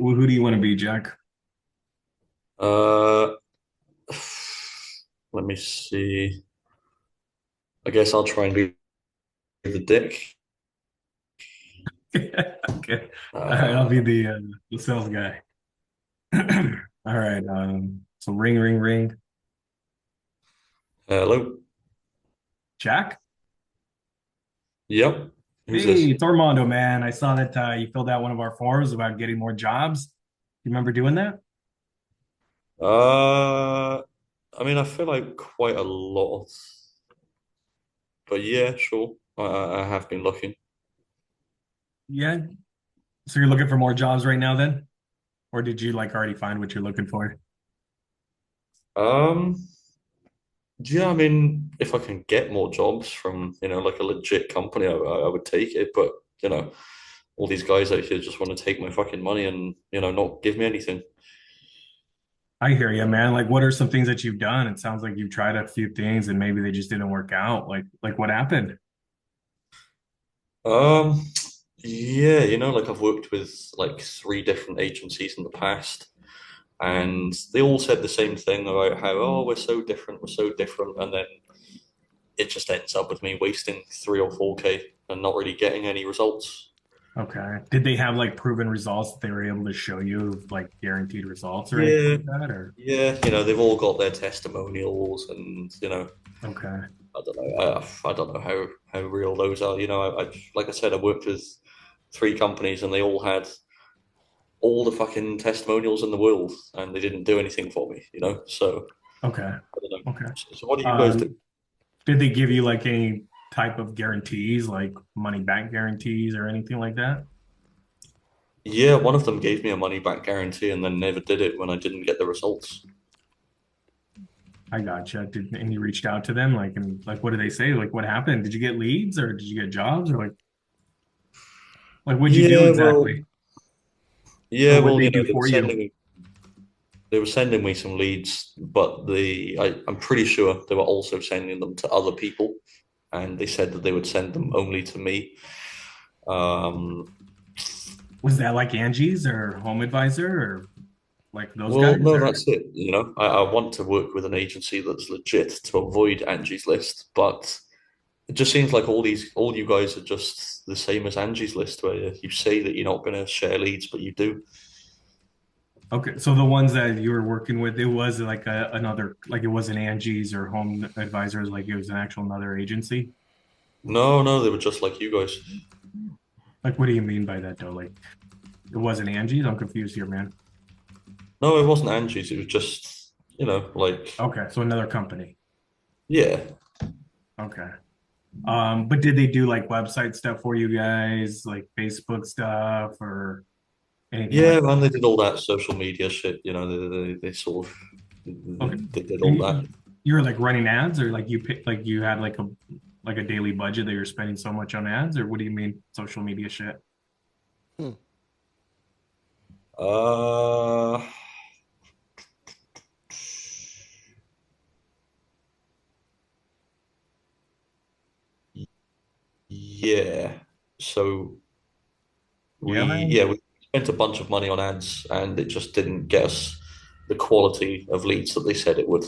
Who do you want to be, Jack? Uh, Let me see. I guess I'll try and be the dick. Okay. All right, I'll be Uh, the sales guy. All right. So ring, ring, ring. Hello. Jack? Yep. Who's Hey, this? it's Armando, man. I saw that you filled out one of our forms about getting more jobs. You remember doing that? Uh, I mean, I feel like quite a lot, but yeah, sure. I have been looking. Yeah. So you're looking for more jobs right now then? Or did you like already find what you're looking for? Um, yeah, I mean, if I can get more jobs from, like a legit company, I would take it. But, you know, all these guys out here just want to take my fucking money and, not give me anything. I hear you, man. Like, what are some things that you've done? It sounds like you've tried a few things and maybe they just didn't work out. Like what happened? Um, yeah, like I've worked with like three different agencies in the past, and they all said the same thing about how, oh, we're so different, and then it just ends up with me wasting 3 or 4K and not really getting any results. Okay. Did they have like proven results that they were able to show you, like guaranteed results or anything Yeah, like that? Or yeah, they've all got their testimonials, and okay. I don't know, I don't know how real those are. I like I said, I worked with three companies, and they all had all the fucking testimonials in the world, and they didn't do anything for me, So Okay. I don't know. Okay. So what do you guys do? Um, did they give you like any type of guarantees, like money back guarantees or anything like that? Yeah, one of them gave me a money back guarantee and then never did it when I didn't get the results. I gotcha. And you reached out to them, like, and like, what did they say? Like, what happened? Did you get leads or did you get jobs or like, what'd you do Yeah, well, exactly? Or yeah, what'd well, they do for you? they were sending me some leads, but I'm pretty sure they were also sending them to other people, and they said that they would send them only to me. Um, Was that like Angie's or Home Advisor or like those well, guys no, or that's it. I want to work with an agency that's legit to avoid Angie's List, but it just seems like all you guys are just the same as Angie's List, where you say that you're not going to share leads, but you do. okay, so the ones that you were working with, it was like another, like it wasn't Angie's or Home Advisors, like it was an actual another agency. No, no, they were just like you guys. Like, what do you mean by that though? Like, it wasn't Angie's? I'm confused here, man. No, it wasn't Angie's. It was just, like, Okay, so another company. yeah. Okay. But did they do like website stuff for you guys, like Facebook stuff or anything like Yeah, man, they did all that social media shit. They sort of that? Okay. they did all And that. you were like running ads or like you pick like you had like a daily budget that you're spending so much on ads, or what do you mean social media shit? Hmm. Uh, yeah. So Yeah, man. we spent a bunch of money on ads, and it just didn't get us the quality of leads that they said it would.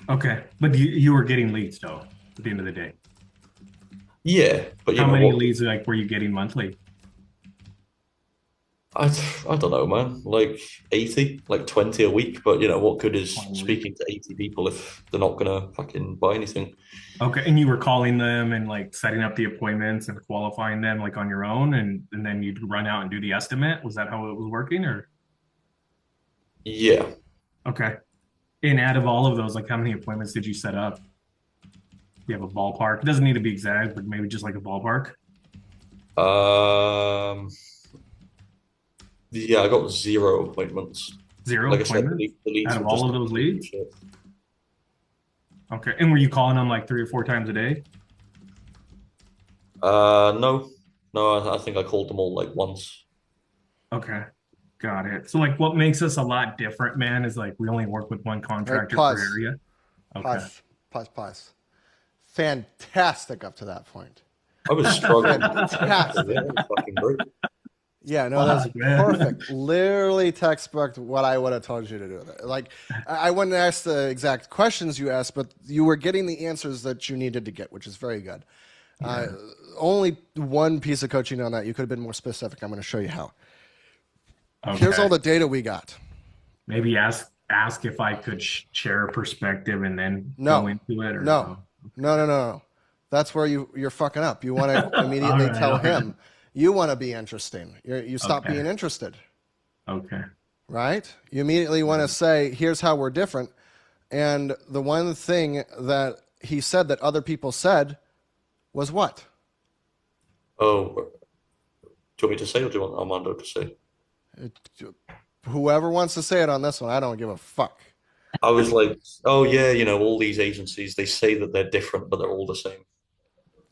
Okay. But you were getting leads though at the end of the day. Yeah, but How many what? leads like were you getting monthly? I I don't know, man. Like 80, like 20 a week. But what good is 20 a week. speaking to 80 people if they're not gonna fucking buy anything? Okay. And you were calling them and like setting up the appointments and qualifying them like on your own and then you'd run out and do the estimate. Was that how it was working or Yeah. okay. And out of all of those, like how many appointments did you set up? You have a ballpark. It doesn't need to be exact, but maybe just like a ballpark. Um. Yeah, I got zero appointments. Zero Like I said, appointments the leads out were of all just of those absolutely leads. shit. Okay. And were you calling them like 3 or 4 times a day? No, no. I think I called them all like once. Okay. Got it. So like what makes us a lot different, man, is like we only work with one All right, contractor per pause, area. Okay. pause. Fantastic up to that point. I was struggling. Yeah, it Fantastic. was fucking great. Yeah, no, that's Fuck, man. perfect. Literally textbook what I would have told you to do. Like, I wouldn't ask the exact questions you asked, but you were getting the answers that you needed to get, which is very good. Uh, Yeah. only one piece of coaching on that. You could have been more specific. I'm going to show you how. Here's all Okay. the data we got. Maybe ask if I could share a perspective and then go No, into it or no, no. no. That's where you're fucking up. You want to All immediately right. tell All right. him you want to be interesting. You stop Okay. being interested, Okay. right? You immediately want to say, here's how we're different. And the one thing that he said that other people said was what? Oh, do you want me to say, or do you want Armando to say? It, whoever wants to say it on this one, I don't give a fuck. I was like, oh yeah, all these agencies, they say that they're different, but they're all the same.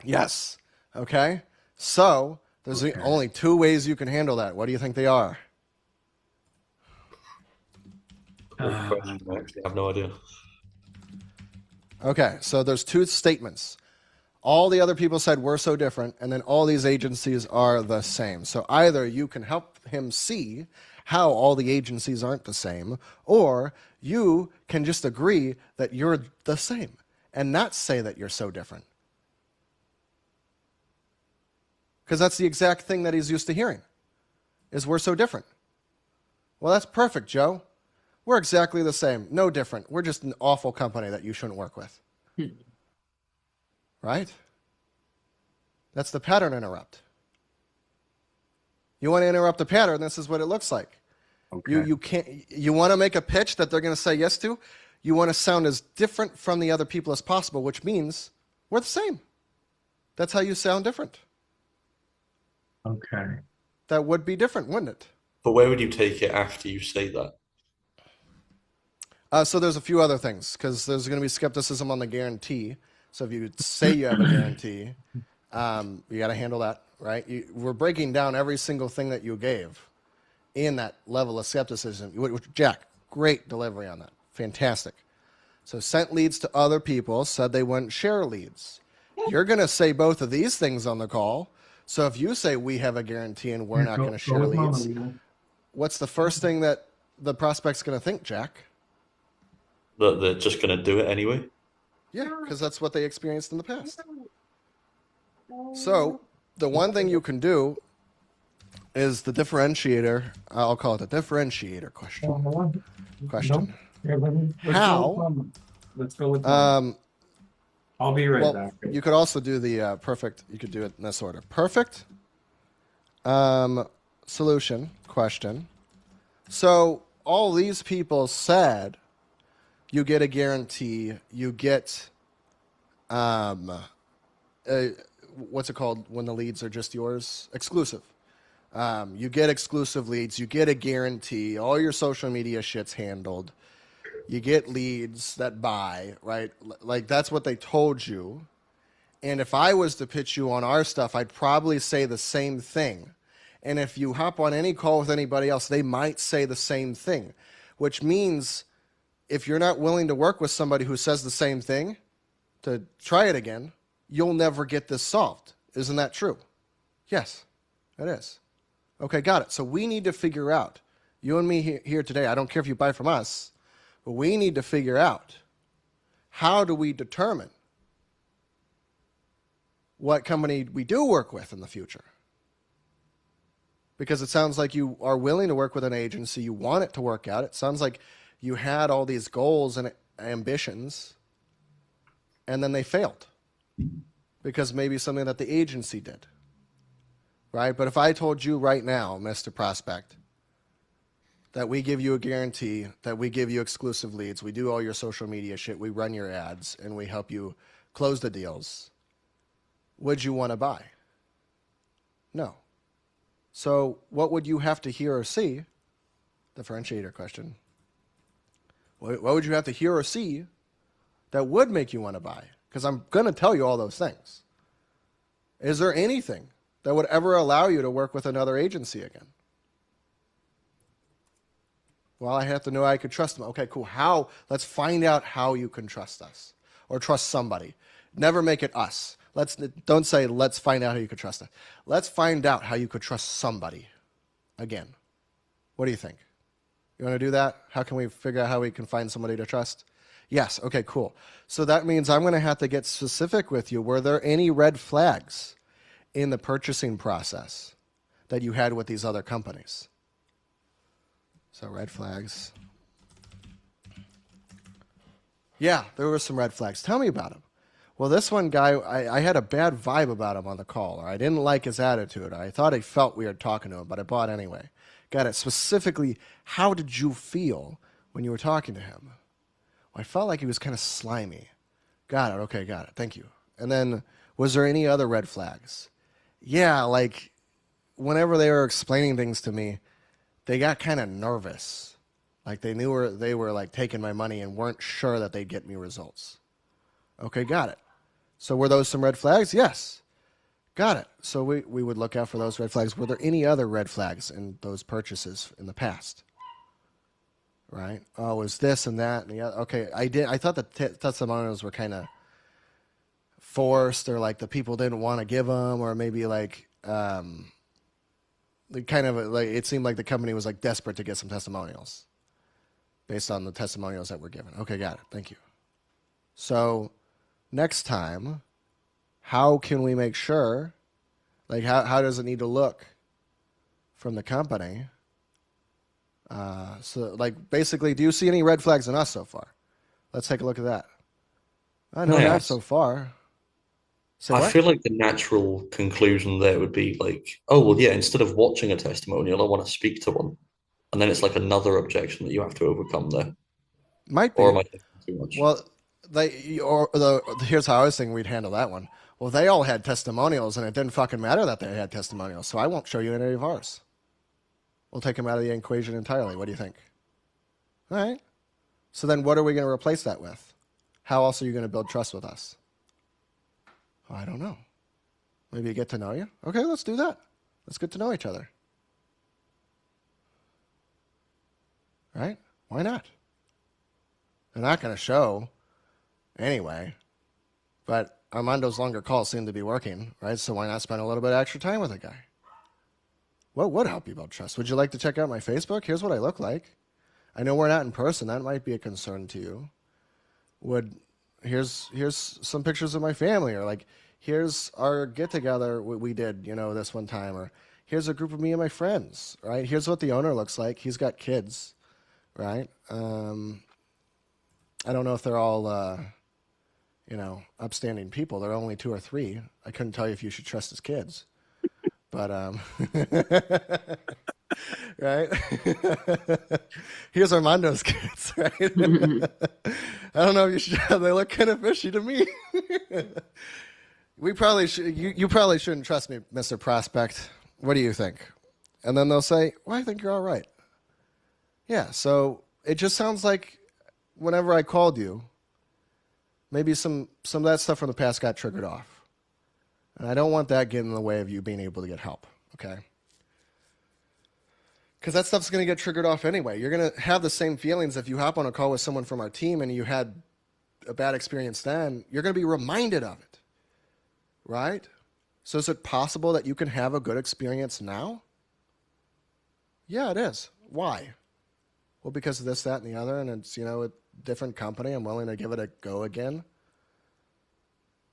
Yes. Okay. So there's Okay. only two ways you can handle that. What do you think they are? Great question. I actually have no idea. Okay. So there's two statements. All the other people said we're so different, and then all these agencies are the same. So either you can help him see how all the agencies aren't the same, or you can just agree that you're the same and not say that you're so different. Because that's the exact thing that he's used to hearing, is we're so different. Well, that's perfect, Joe. We're exactly the same. No different. We're just an awful company that you shouldn't work with. Right? That's the pattern interrupt. You want to interrupt the pattern, this is what it looks like. Okay. You want to make a pitch that they're going to say yes to. You want to sound as different from the other people as possible, which means we're the same. That's how you sound different. Okay. That would be different, wouldn't it? But where would you take it after you say that? So there's a few other things, because there's going to be skepticism on the guarantee. So if you say you have a guarantee, you got to handle that, right? We're breaking down every single thing that you gave in that level of skepticism. Jack, great delivery on that. Fantastic. So sent leads to other people, said they wouldn't share leads. You're going to say both of these things on the call. So if you say we have a guarantee and we're Here, not go, going to go share with Mama, leads, Lena. what's the first thing that the prospect's going to think, Jack? That they're just going to do it anyway? Yeah, because that's what they experienced in the past. So the one thing you can do is the differentiator. I'll call it the differentiator question. Question. Let's How? go with Mama. Let's go with Mama. I'll be right Well, back. you could also do the perfect. You could do it in this order. Perfect. Solution question. So all these people said you get a guarantee. You get what's it called when the leads are just yours? Exclusive. You get exclusive leads. You get a guarantee. All your social media shit's handled. You get leads that buy, right? Like that's what they told you. And if I was to pitch you on our stuff, I'd probably say the same thing. And if you hop on any call with anybody else, they might say the same thing, which means if you're not willing to work with somebody who says the same thing to try it again, you'll never get this solved. Isn't that true? Yes, it is. Okay, got it. So we need to figure out, you and me here today, I don't care if you buy from us, but we need to figure out how do we determine what company we do work with in the future. Because it sounds like you are willing to work with an agency, you want it to work out. It sounds like you had all these goals and ambitions, and then they failed because maybe something that the agency did, right? But if I told you right now, Mr. Prospect, that we give you a guarantee, that we give you exclusive leads, we do all your social media shit, we run your ads, and we help you close the deals, would you want to buy? No. So what would you have to hear or see? Differentiator question. What would you have to hear or see that would make you want to buy? Because I'm going to tell you all those things. Is there anything that would ever allow you to work with another agency again? Well, I have to know I could trust them. Okay, cool. How? Let's find out how you can trust us or trust somebody. Never make it us. Don't say let's find out how you could trust us. Let's find out how you could trust somebody. again. What do you think? You want to do that? How can we figure out how we can find somebody to trust? Yes. Okay, cool. So that means I'm going to have to get specific with you. Were there any red flags in the purchasing process that you had with these other companies? So red flags. Yeah, there were some red flags. Tell me about them. Well, this one guy, I had a bad vibe about him on the call, or I didn't like his attitude. I thought he felt weird talking to him, but I bought anyway. Got it. Specifically, how did you feel when you were talking to him? Well, I felt like he was kind of slimy. Got it. Okay, got it. Thank you. And then, was there any other red flags? Yeah, like whenever they were explaining things to me, they got kind of nervous. Like they were like taking my money and weren't sure that they'd get me results. Okay, got it. So were those some red flags? Yes. Got it. So we would look out for those red flags. Were there any other red flags in those purchases in the past? Right? Oh, it was this and that and the other. Okay, I thought the testimonials were kind of forced, or like the people didn't want to give them, or maybe like it seemed like the company was like desperate to get some testimonials based on the testimonials that were given. Okay, got it. Thank you. So next time, how can we make sure, like how does it need to look from the company? So like basically, do you see any red flags in us so far? Let's take a look at that. I know not Yes. so far. Say I what? feel like the natural conclusion there would be like, oh, well, yeah, instead of watching a testimonial, I want to speak to one. And then it's like another objection that you have to overcome there. Might Or be. am I thinking too much? Well, here's how I was thinking we'd handle that one. Well, they all had testimonials, and it didn't fucking matter that they had testimonials, so I won't show you any of ours. We'll take them out of the equation entirely. What do you think? All right. So then what are we going to replace that with? How else are you going to build trust with us? I don't know. Maybe get to know you? Okay, let's do that. Let's get to know each other. Right? Why not? They're not going to show anyway, but Armando's longer calls seem to be working, right? So why not spend a little bit of extra time with a guy? What would help you build trust? Would you like to check out my Facebook? Here's what I look like. I know we're not in person. That might be a concern to you. Here's some pictures of my family, or like here's our get together we did, this one time, or here's a group of me and my friends, right? Here's what the owner looks like. He's got kids, right? I don't know if they're all upstanding people. They're only 2 or 3. I couldn't tell you if you should trust his kids. But right? Here's Armando's kids, right? I don't know if you should. They look kind of fishy to me. We probably should. You probably shouldn't trust me, Mr. Prospect. What do you think? And then they'll say, "Well, I think you're all right." Yeah. So it just sounds like whenever I called you, maybe some of that stuff from the past got triggered off. And I don't want that getting in the way of you being able to get help, okay? Because that stuff's going to get triggered off anyway. You're going to have the same feelings if you hop on a call with someone from our team and you had a bad experience then. You're going to be reminded of it, right? So is it possible that you can have a good experience now? Yeah, it is. Why? Well, because of this, that, and the other, and it's, a different company. I'm willing to give it a go again.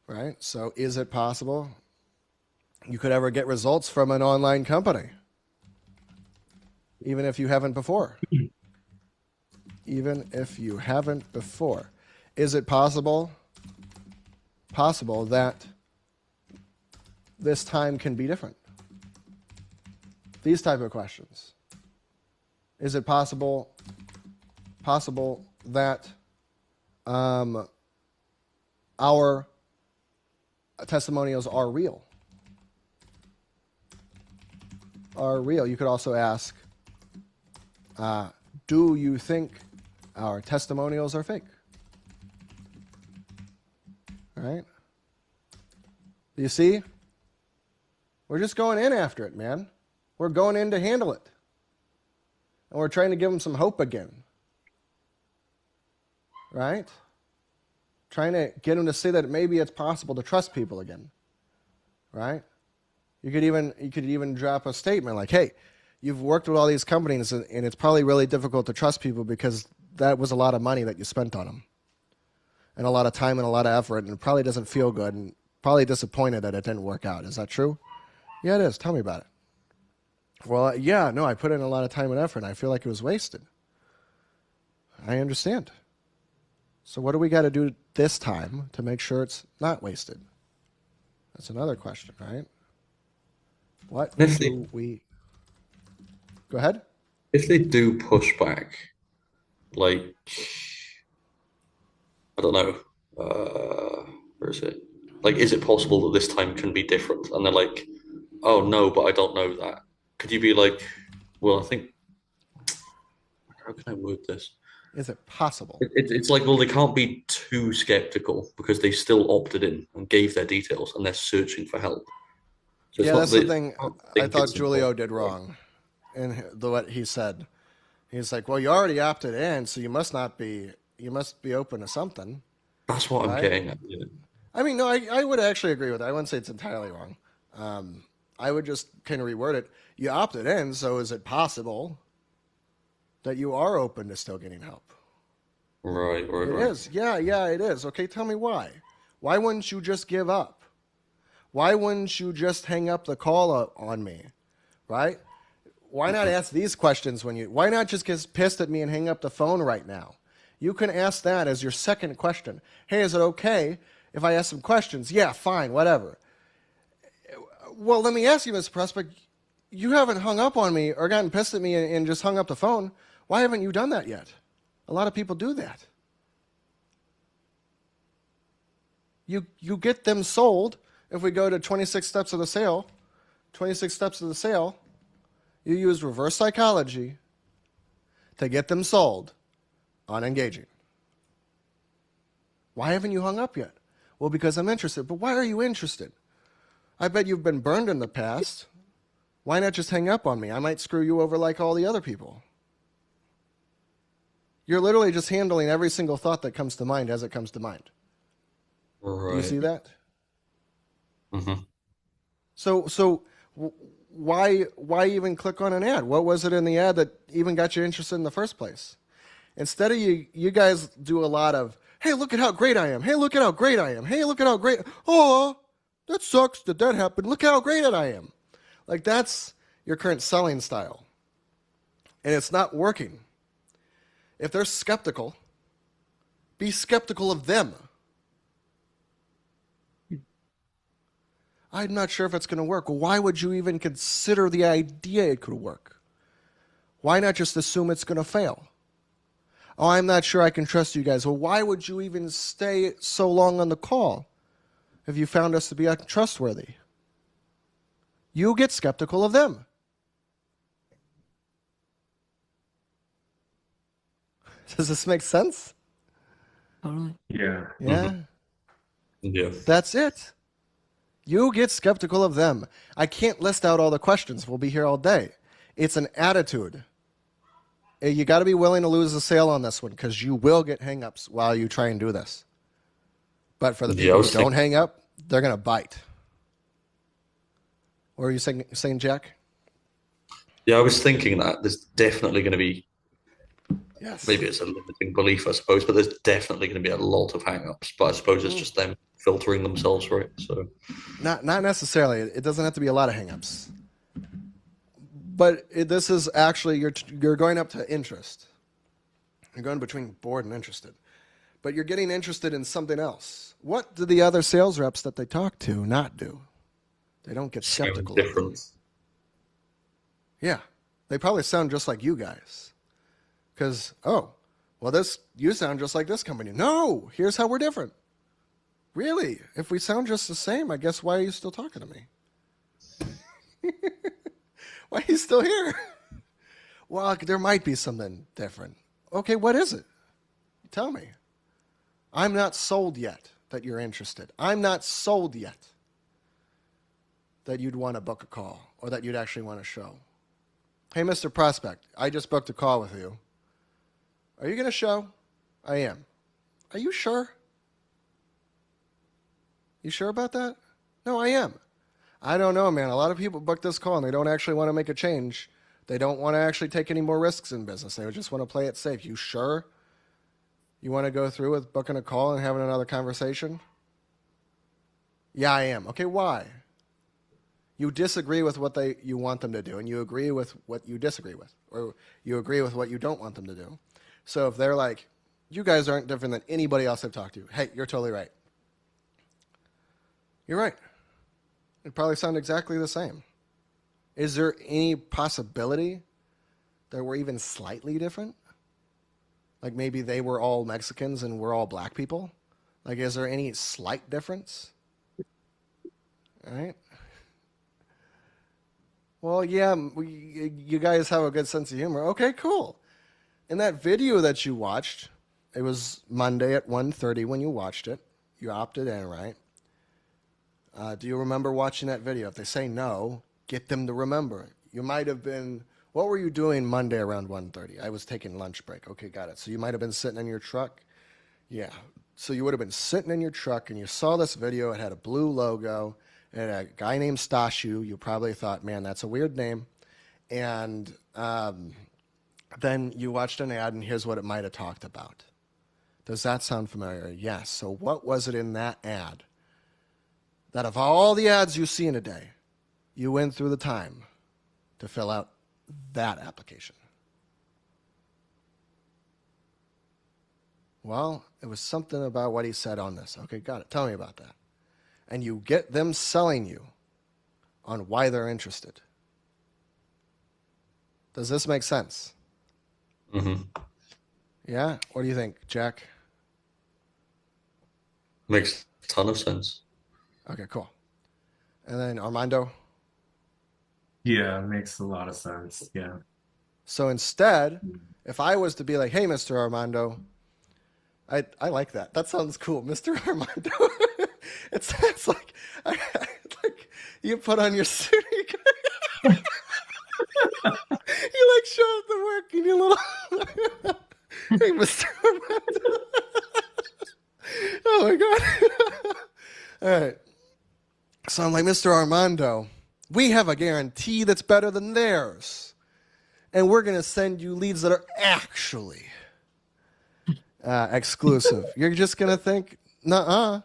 Right? So is it possible you could ever get results from an online company? Even if you haven't before. Even if you haven't before. Is it possible that this time can be different? These type of questions. Is it possible that our testimonials are real? Are real. You could also ask, do you think our testimonials are fake? All right? You see? We're just going in after it, man. We're going in to handle it. And we're trying to give them some hope again. Right? Trying to get them to see that maybe it's possible to trust people again. Right? You could even drop a statement like, hey, you've worked with all these companies, and it's probably really difficult to trust people because that was a lot of money that you spent on them, and a lot of time and a lot of effort, and it probably doesn't feel good, and probably disappointed that it didn't work out. Is that true? Yeah, it is. Tell me about it. Well, yeah, no, I put in a lot of time and effort, and I feel like it was wasted. I understand. So what do we got to do this time to make sure it's not wasted? That's another question, right? What If they do we... Go ahead. if they do push back, like I don't know, where is it? Like, is it possible that this time can be different? And they're like, oh no, but I don't know that. Could you be like, well, I think how can I word this? Is it possible? It's like, well, they can't be too skeptical because they still opted in and gave their details and they're searching for help. So it's Yeah, not that's the they thing can't I think thought it's Julio impossible. did wrong in what he said. He's like, well, you already opted in, so you must be open to something, That's what I'm right? getting at. Yeah. I mean, no, I would actually agree with that. I wouldn't say it's entirely wrong. I would just kind of reword it. You opted in, so is it possible that you are open to still getting help? Right, right, It right. is. Yeah, yeah, it is. Okay, tell me why. Why wouldn't you just give up? Why wouldn't you just hang up the call on me? Right? Why not Mhm. ask these questions why not just get pissed at me and hang up the phone right now? You can ask that as your second question. Hey, is it okay if I ask some questions? Yeah, fine, whatever. Well, let me ask you, Mr. Prospect, you haven't hung up on me or gotten pissed at me and just hung up the phone. Why haven't you done that yet? A lot of people do that. You get them sold. If we go to 26 steps of the sale, 26 steps of the sale, you use reverse psychology to get them sold on engaging. Why haven't you hung up yet? Well, because I'm interested. But why are you interested? I bet you've been burned in the past. Why not just hang up on me? I might screw you over like all the other people. You're literally just handling every single thought that comes to mind as it comes to mind. Do you see Right. that? Hmm. So why even click on an ad? What was it in the ad that even got you interested in the first place? Instead of you guys do a lot of, hey, look at how great I am. Hey, look at how great I am. Hey, look at how great. Oh, that sucks that happened. Look how great I am. Like that's your current selling style, and it's not working. If they're skeptical, be skeptical of them. I'm not sure if it's going to work. Well, why would you even consider the idea it could work? Why not just assume it's going to fail? Oh, I'm not sure I can trust you guys. Well, why would you even stay so long on the call if you found us to be untrustworthy? You get skeptical of them. Does this make sense? Totally. Yeah. Yeah, Yeah. that's it. You get skeptical of them. I can't list out all the questions. We'll be here all day. It's an attitude. You got to be willing to lose the sale on this one because you will get hangups while you try and do this. But for the Yeah, I people who was don't thinking. hang up, they're going to bite. What are you saying, Jack? Yeah, I was thinking that there's definitely going to be Yes. maybe it's a limiting belief, I suppose, but there's definitely going to be a lot of hang-ups. But I suppose it's Mm, just them filtering themselves, right? So not necessarily. It doesn't have to be a lot of hangups. But this is actually you're going up to interest. You're going between bored and interested. But you're getting interested in something else. What do the other sales reps that they talk to not do? They don't get sound skeptical of them. different. Yeah. They probably sound just like you guys. Because, oh, well, you sound just like this company. No, here's how we're different. Really? If we sound just the same, I guess why are you still talking to me? Why are you still here? Well, there might be something different. Okay, what is it? Tell me. I'm not sold yet that you're interested. I'm not sold yet that you'd want to book a call or that you'd actually want to show. Hey, Mr. Prospect, I just booked a call with you. Are you going to show? I am. Are you sure? You sure about that? No, I am. I don't know, man. A lot of people book this call and they don't actually want to make a change They don't want to actually take any more risks in business. They just want to play it safe. You sure you want to go through with booking a call and having another conversation? Yeah, I am. Okay, why? You disagree with what you want them to do, and you agree with what you disagree with, or you agree with what you don't want them to do. So if they're like, you guys aren't different than anybody else I've talked to. Hey, you're totally right. You're right. It probably sound exactly the same. Is there any possibility that we're even slightly different? Like maybe they were all Mexicans and we're all black people? Like, is there any slight difference? All right. Well, yeah, you guys have a good sense of humor. Okay, cool. In that video that you watched, it was Monday at 1:30 when you watched it. You opted in, right? Do you remember watching that video? If they say no, get them to remember. You might have been, what were you doing Monday around 1:30? I was taking lunch break. Okay, got it. So you might have been sitting in your truck. Yeah. So you would have been sitting in your truck and you saw this video. It had a blue logo. It had a guy named Stashu. You probably thought, man, that's a weird name. And then you watched an ad and here's what it might have talked about. Does that sound familiar? Yes. So what was it in that ad? That of all the ads you see in a day, you went through the time to fill out that application. Well, it was something about what he said on this. Okay, got it. Tell me about that. And you get them selling you on why they're interested. Does this make sense? Mm-hmm. Yeah? What do you think, Jack? Makes a ton of sense. Okay, cool. And then Armando? Yeah, it makes a lot of sense. Yeah. So instead, if I was to be like, hey, Mr. Armando, I like that. That sounds cool. Mr. Armando. It sounds like, like you put on your suit. You like show up to work and you little, hey, Mr. Armando. Oh my God. All right. So I'm like, Mr. Armando, we have a guarantee that's better than theirs. And we're going to send you leads that are actually exclusive. You're just going to think, nuh-uh.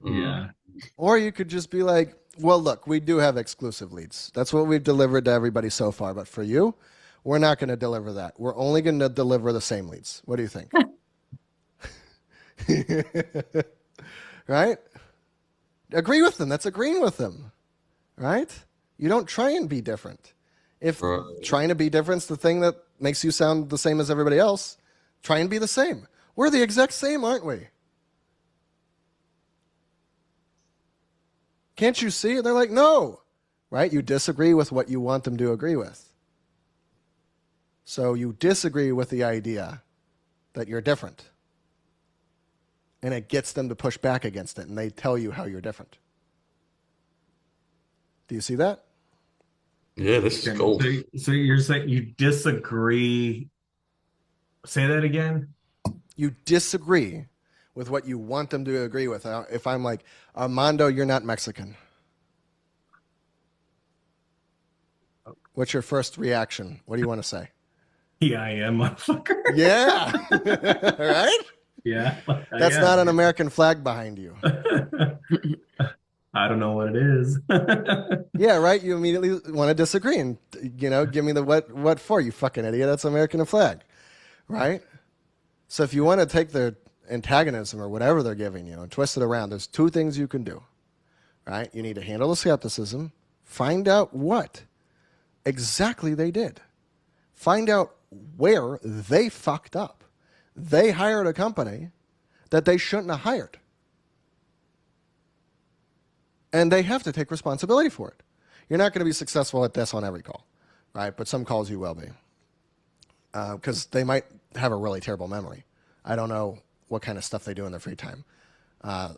Yeah. Or you could just be like, well, look, we do have exclusive leads. That's what we've delivered to everybody so far. But for you, we're not going to deliver that. We're only going to deliver the same leads. What do you think? Right? Agree with them. That's agreeing with them. Right? You don't try and be different. If trying to be different's the thing that makes you sound the same as everybody else, try and be the same. We're the exact same, aren't we? Can't you see it? They're like, no. Right? You disagree with what you want them to agree with. So you disagree with the idea that you're different. And it gets them to push back against it, and they tell you how you're different. Do you see that? Yeah, this is gold. So you're saying you disagree. Say that again. You disagree with what you want them to agree with. If I'm like, Armando, you're not Mexican. What's your first reaction? What do you want to say? Yeah, I am, motherfucker. Yeah. Right? Yeah. That's not an American flag behind you. I don't know what it is. Yeah, right? You immediately want to disagree and, give me the what for, you fucking idiot. That's American flag. Right? So if you want to take their antagonism or whatever they're giving you and twist it around, there's two things you can do. Right? You need to handle the skepticism, find out what exactly they did. Find out where they fucked up. They hired a company that they shouldn't have hired. And they have to take responsibility for it. You're not going to be successful at this on every call, right? But some calls you will be. Because they might have a really terrible memory. I don't know what kind of stuff they do in their free time.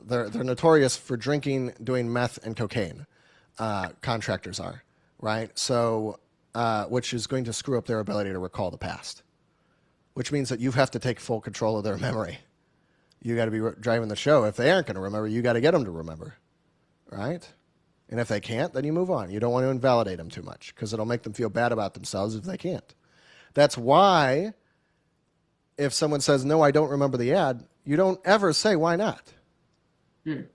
They're notorious for drinking, doing meth, and cocaine. Contractors are, right? So, which is going to screw up their ability to recall the past. Which means that you have to take full control of their memory. You got to be driving the show. If they aren't going to remember, you got to get them to remember. Right? And if they can't, then you move on. You don't want to invalidate them too much because it'll make them feel bad about themselves if they can't. That's why if someone says, no, I don't remember the ad, you don't ever say, why not?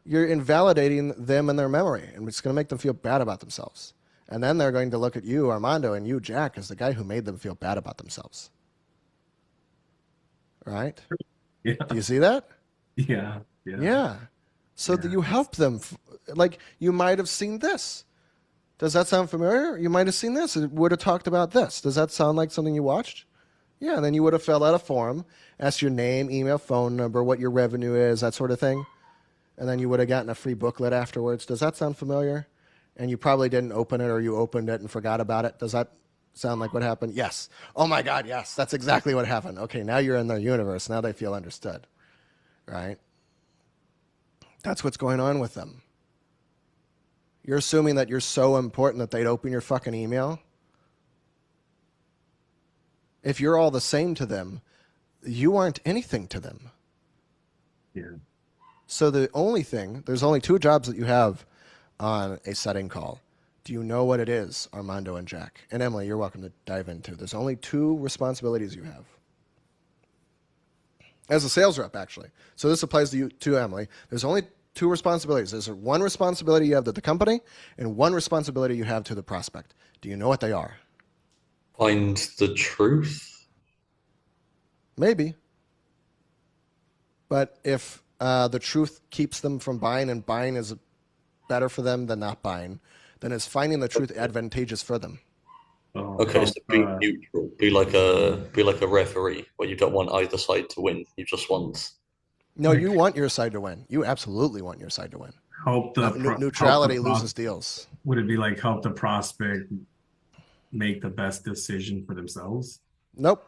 You're invalidating them and their memory, and it's going to make them feel bad about themselves. And then they're going to look at you, Armando, and you, Jack, as the guy who made them feel bad about themselves. Right? Yeah. Do you see that? Yeah. Yeah. So that Yeah. you help them. Like, you might have seen this. Does that sound familiar? You might have seen this. It would have talked about this. Does that sound like something you watched? Yeah, and then you would have filled out a form, asked your name, email, phone number, what your revenue is, that sort of thing. And then you would have gotten a free booklet afterwards. Does that sound familiar? And you probably didn't open it, or you opened it and forgot about it. Does that sound like what happened? Yes. Oh my God, yes. That's exactly what happened. Okay, now you're in their universe. Now they feel understood. Right? That's what's going on with them. You're assuming that you're so important that they'd open your fucking email. If you're all the same to them, you aren't anything to them. Yeah. So the only thing, there's only two jobs that you have on a setting call. Do you know what it is, Armando and Jack? And Emily, you're welcome to dive into. There's only two responsibilities you have. As a sales rep, actually. So this applies to you, to Emily. There's only two responsibilities. There's one responsibility you have to the company and one responsibility you have to the prospect. Do you know what they are? Find the truth. Maybe. But if the truth keeps them from buying and buying is better for them than not buying, then is finding the truth advantageous for them? Okay, so be neutral. Be like a referee where you don't want either side to win. You just want No, you want your side to win. You absolutely want your side to win. help the Neutrality help the loses deals. Would it be like help the prospect make the best decision for themselves? Nope.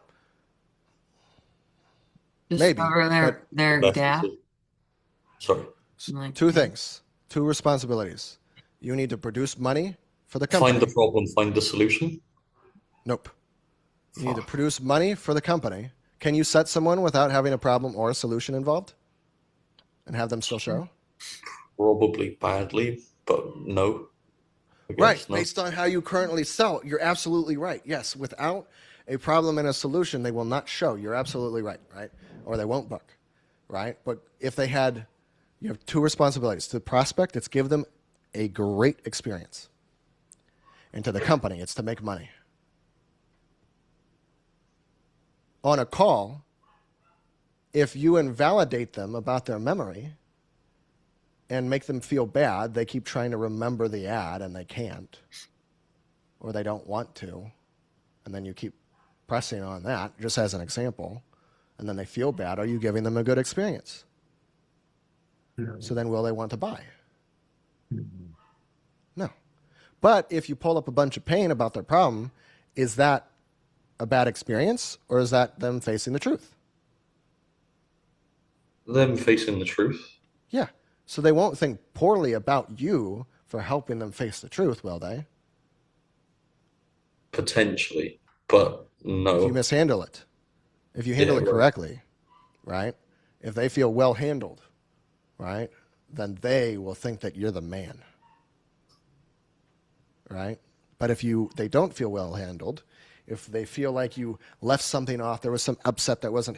Maybe, Discover their best gap. decision. Sorry. Like, Two things, two responsibilities. You need to produce money for the company. Find the problem, find the solution. Nope. You need to produce money for the company. Can you set someone without having a problem or a solution involved and have them still show? Probably badly, but no. I guess Right. no. Based on how you currently sell, you're absolutely right. Yes, without a problem and a solution, they will not show. You're absolutely right, right? Or they won't book, right? But if they had, you have two responsibilities. To the prospect, it's give them a great experience. And to the company, it's to make money. On a call, if you invalidate them about their memory and make them feel bad, they keep trying to remember the ad and they can't, or they don't want to, and then you keep pressing on that, just as an example, and then they feel bad, are you giving them a good experience? No. So then will they want to buy? Mhm. No. But if you pull up a bunch of pain about their problem, is that a bad experience, or is that them facing the truth? Them facing the truth. Yeah. So they won't think poorly about you for helping them face the truth, will they? Potentially, but no. If you mishandle it. If you handle Yeah, it right. correctly, right? If they feel well handled, right? Then they will think that you're the man. Right? But if they don't feel well handled, if they feel like you left something off, there was some upset that wasn't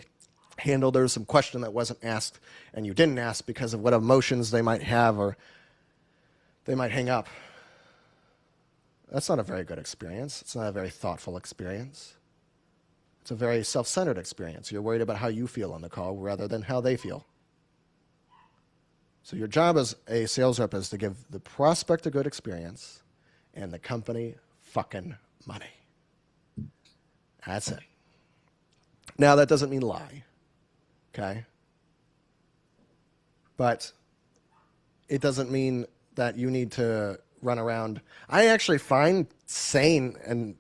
handled, there was some question that wasn't asked, and you didn't ask because of what emotions they might have, or they might hang up. That's not a very good experience. It's not a very thoughtful experience. It's a very self-centered experience. You're worried about how you feel on the call rather than how they feel. So your job as a sales rep is to give the prospect a good experience and the company fucking money. That's it. Now, that doesn't mean lie, okay? But it doesn't mean that you need to run around. I actually find saying, and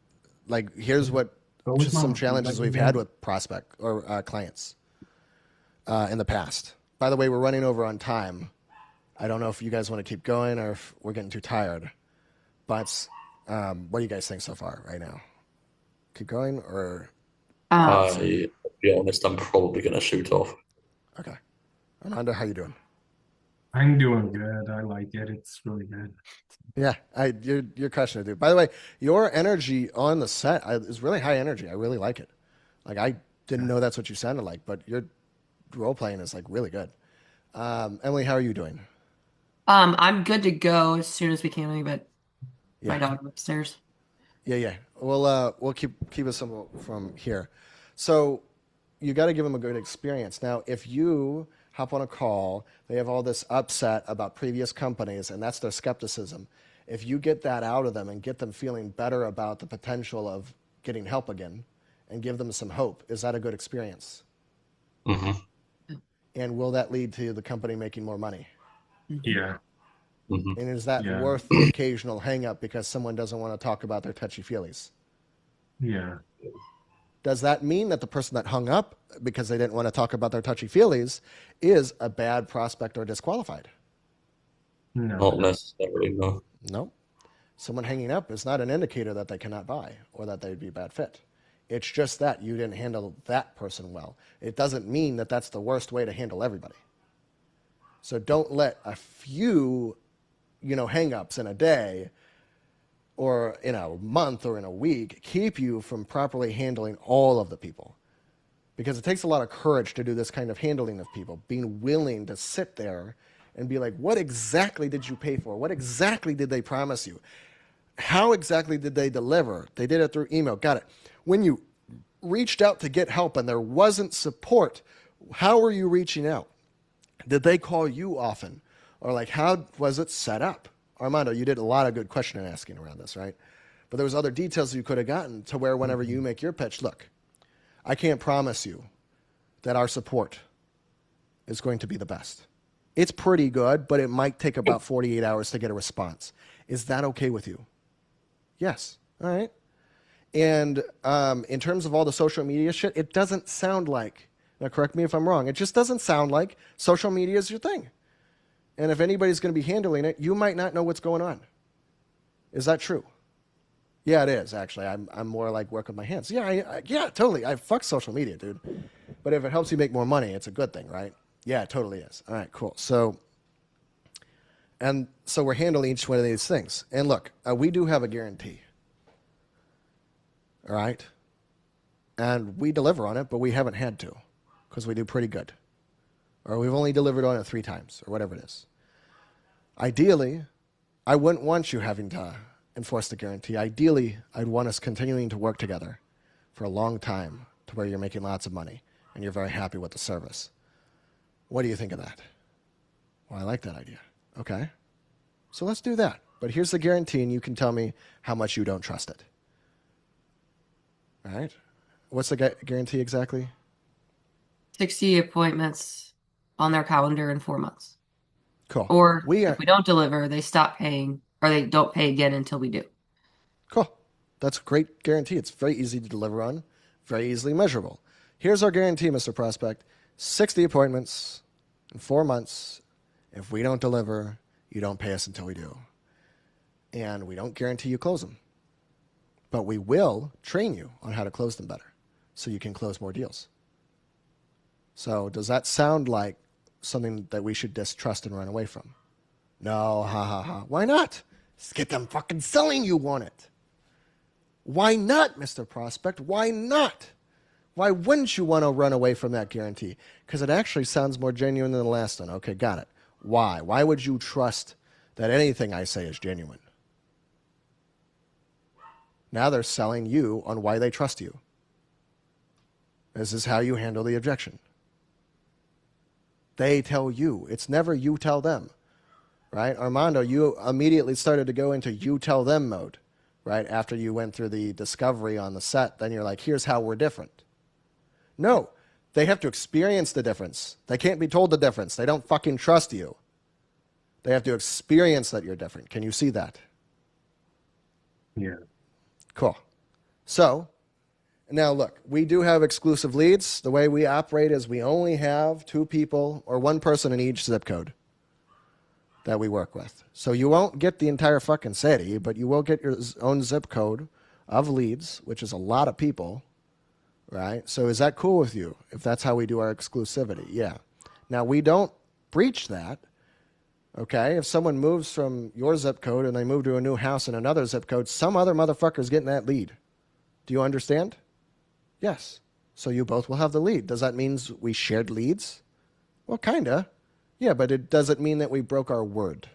like, here's what just some challenges we've had with prospect or clients in the past. By the way, we're running over on time. I don't know if you guys want to keep going or if we're getting too tired. But what do you guys think so far right now? Keep going or... To be honest, I'm probably going to shoot off. Okay. Armando, how you doing? I'm doing good. I like it. It's really good. Yeah, you're crushing it, dude. By the way, your energy on the set is really high energy. I really like it. Like I didn't Yeah. know that's what you sounded like, but your role playing is like really good. Emily, how are you doing? I'm good to go as soon as we can. Let me put my Yeah, dog upstairs. yeah. We'll keep it simple from here. So you got to give them a good experience. Now, if you hop on a call, they have all this upset about previous companies, and that's their skepticism. If you get that out of them and get them feeling better about the potential of getting help again and give them some hope, is that a good experience? Hmm. And will that lead to the company making more money? Hmm. Yeah. Hmm. And is that Yeah. worth the occasional hang up because someone doesn't want to talk about their touchy feelies? Yeah. Does that mean that the person that hung up because they didn't want to talk about their touchy feelies is a bad prospect or disqualified? Not No. necessarily, no. No. Someone hanging up is not an indicator that they cannot buy or that they'd be a bad fit. It's just that you didn't handle that person well. It doesn't mean that that's the worst way to handle everybody. So don't let a few, hang-ups in a day or in a month or in a week keep you from properly handling all of the people. Because it takes a lot of courage to do this kind of handling of people, being willing to sit there and be like, what exactly did you pay for? What exactly did they promise you? How exactly did they deliver? They did it through email. Got it. When you reached out to get help and there wasn't support, how were you reaching out? Did they call you often? Or like, how was it set up? Armando, you did a lot of good question asking around this, right? But there was other details you could have gotten to where whenever you Mhm. make your pitch, look, I can't promise you that our support is going to be the best. It's pretty good, but it might take about 48 hours to get a response. Is that okay with you? Yes. All right. And in terms of all the social media shit, it doesn't sound like, now correct me if I'm wrong, it just doesn't sound like social media is your thing. And if anybody's going to be handling it, you might not know what's going on. Is that true? Yeah, it is, actually. I'm more like work with my hands. Yeah, yeah, totally. I fuck social media, dude. But if it helps you make more money, it's a good thing, right? Yeah, it totally is. All right, cool. So we're handling each one of these things. And look, we do have a guarantee. All right? And we deliver on it, but we haven't had to because we do pretty good. Or we've only delivered on it 3 times or whatever it is. Ideally, I wouldn't want you having to enforce the guarantee. Ideally, I'd want us continuing to work together for a long time to where you're making lots of money and you're very happy with the service. What do you think of that? Well, I like that idea. Okay. So let's do that. But here's the guarantee, and you can tell me how much you don't trust it. All right? What's the guarantee exactly? 60 appointments on their calendar in 4 months. Cool. Or We if are we don't deliver, they stop paying or they don't pay again until we do. cool. That's a great guarantee. It's very easy to deliver on, very easily measurable. Here's our guarantee, Mr. Prospect: 60 appointments in 4 months. If we don't deliver, you don't pay us until we do. And we don't guarantee you close them. But we will train you on how to close them better so you can close more deals. So does that sound like something that we should distrust and run away from? No, ha ha ha. Why not? Just get them fucking selling you on it. Why not, Mr. Prospect? Why not? Why wouldn't you want to run away from that guarantee? Because it actually sounds more genuine than the last one. Okay, got it. Why? Why would you trust that anything I say is genuine? Now they're selling you on why they trust you. This is how you handle the objection. They tell you. It's never you tell them, right? Armando, you immediately started to go into you tell them mode, right? After you went through the discovery on the set, then you're like, here's how we're different. No, they have to experience the difference. They can't be told the difference. They don't fucking trust you. They have to experience that you're different. Can you see that? Yeah. Cool. So, now look, we do have exclusive leads. The way we operate is we only have 2 people or 1 person in each zip code that we work with. So you won't get the entire fucking city, but you will get your own zip code of leads, which is a lot of people, right? So is that cool with you if that's how we do our exclusivity? Yeah. Now we don't breach that, Okay? If someone moves from your zip code and they move to a new house in another zip code, some other motherfucker's getting that lead. Do you understand? Yes. So you both will have the lead. Does that mean we shared leads? Well, kinda. Yeah, but it doesn't mean that we broke our word.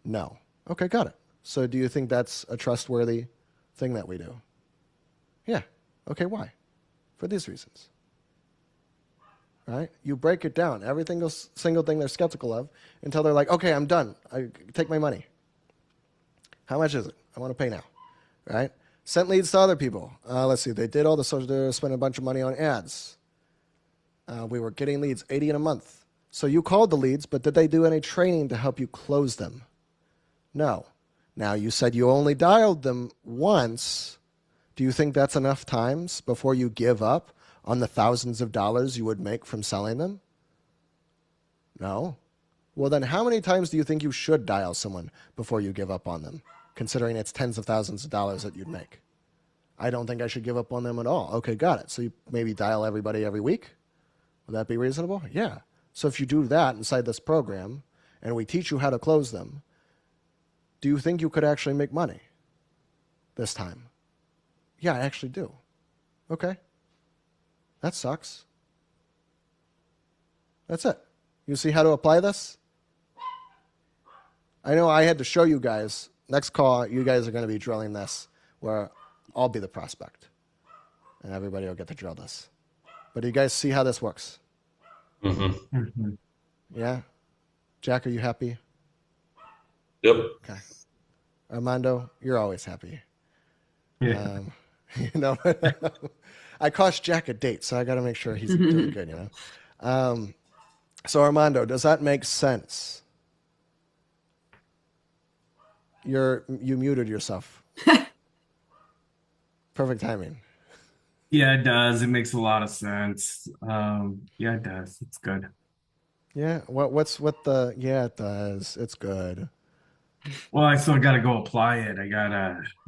No. Okay, got it. So do you think that's a trustworthy thing that we do? Yeah. Okay, why? For these reasons. Right? You break it down, every single thing they're skeptical of, until they're like, okay, I'm done. I take my money. How much is it? I want to pay now. Right? Sent leads to other people. Let's see. They did all the social. They spent a bunch of money on ads. We were getting leads, 80 in a month. So you called the leads, but did they do any training to help you close them? No. Now, you said you only dialed them once. Do you think that's enough times before you give up on the thousands of dollars you would make from selling them? No. Well, then how many times do you think you should dial someone before you give up on them, considering it's tens of thousands of dollars that you'd make? I don't think I should give up on them at all. Okay, got it. So you maybe dial everybody every week? Would that be reasonable? Yeah. So if you do that inside this program and we teach you how to close them, do you think you could actually make money this time? Yeah, I actually do. Okay. That sucks. That's it. You see how to apply this? I know I had to show you guys. Next call, you guys are going to be drilling this, where I'll be the prospect. And everybody will get to drill this. But do you guys see how this works? Mm-hmm. Mm-hmm. Yeah? Jack, are you happy? Yep. Okay. Armando, you're always happy. Yeah. You know, I cost Jack a date, so I got to make sure he's doing good, you know? So Armando, does that make sense? You muted yourself. Perfect timing. Yeah, it does. It makes a lot of sense. Yeah, it does. It's good. Yeah. Yeah, it does. It's good. Well, I still gotta go apply it.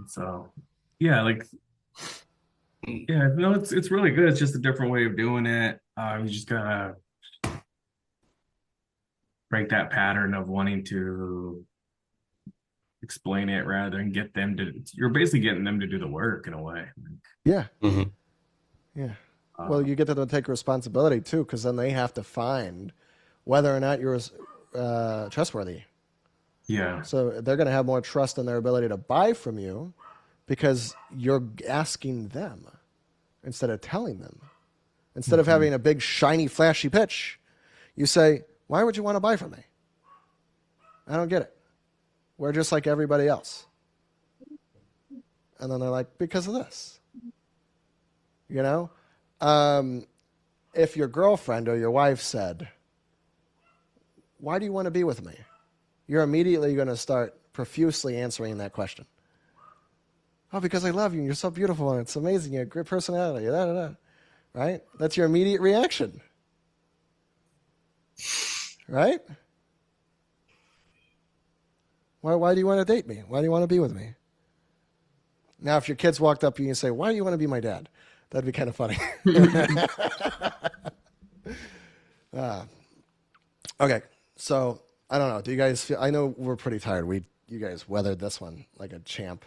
So yeah, like yeah, no, it's really good. It's just a different way of doing it. You just gotta break that pattern of wanting to explain it rather than get them to, you're basically getting them to do the work in a way. Yeah. Mm-hmm. Yeah. Well, Uh, you get them to take responsibility too, because then they have to find whether or not you're trustworthy. yeah. So they're going to have more trust in their ability to buy from you because you're asking them instead of telling them. Instead of Mhm. having a big, shiny, flashy pitch, you say, why would you want to buy from me? I don't get it. We're just like everybody else. And then they're like, because of this. You know? If your girlfriend or your wife said, why do you want to be with me? You're immediately going to start profusely answering that question. Oh, because I love you and you're so beautiful and it's amazing. You have a great personality. Da, da, da. Right? That's your immediate reaction. Right? Why do you want to date me? Why do you want to be with me? Now, if your kids walked up to you and say, why do you want to be my dad? That'd be kind of funny. Okay, so I don't know. Do you guys feel? I know we're pretty tired. You guys weathered this one like a champ.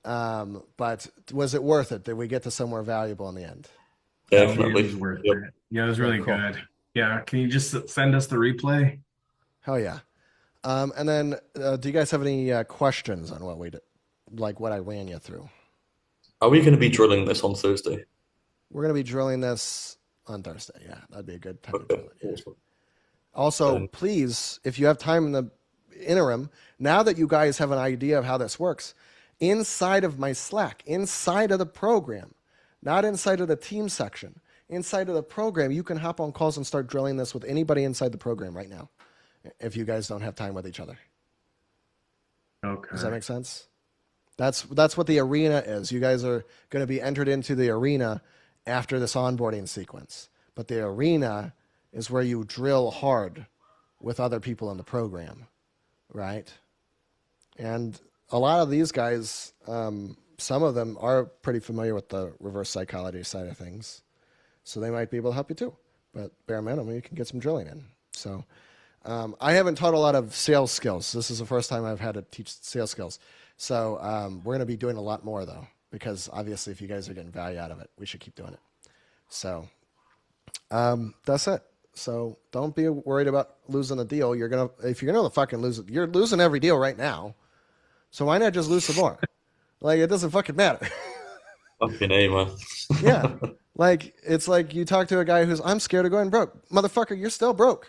But was it worth it? Did we get to somewhere valuable in the end? Oh, yeah, it was Definitely. worth Yep. it. Yeah, it was Okay, really cool. good. Yeah, can you just send us the replay? Hell yeah. And then, do you guys have any questions on what we did, like what I ran you through? Are we going to be drilling this on Thursday? We're gonna be drilling this on Thursday. Yeah, that'd be a good time to Okay, drill it. Yeah. awesome. Also, Then, please, if you have time in the interim, now that you guys have an idea of how this works, inside of my Slack, inside of the program, not inside of the team section, inside of the program, you can hop on calls and start drilling this with anybody inside the program right now, if you guys don't have time with each other. Does that Okay. make sense? That's what the arena is. You guys are going to be entered into the arena after this onboarding sequence. But the arena is where you drill hard with other people in the program, right? And a lot of these guys, some of them are pretty familiar with the reverse psychology side of things. So they might be able to help you too. But bare minimum, you can get some drilling in. So I haven't taught a lot of sales skills. This is the first time I've had to teach sales skills. So we're going to be doing a lot more though, because obviously, if you guys are getting value out of it, we should keep doing it. So that's it. So don't be worried about losing a deal. If you're gonna fucking lose it, you're losing every deal right now. So why not just lose some more? Like it doesn't fucking matter. Fucking A, man. Yeah. Like it's like you talk to a guy who's I'm scared of going broke. Motherfucker, you're still broke.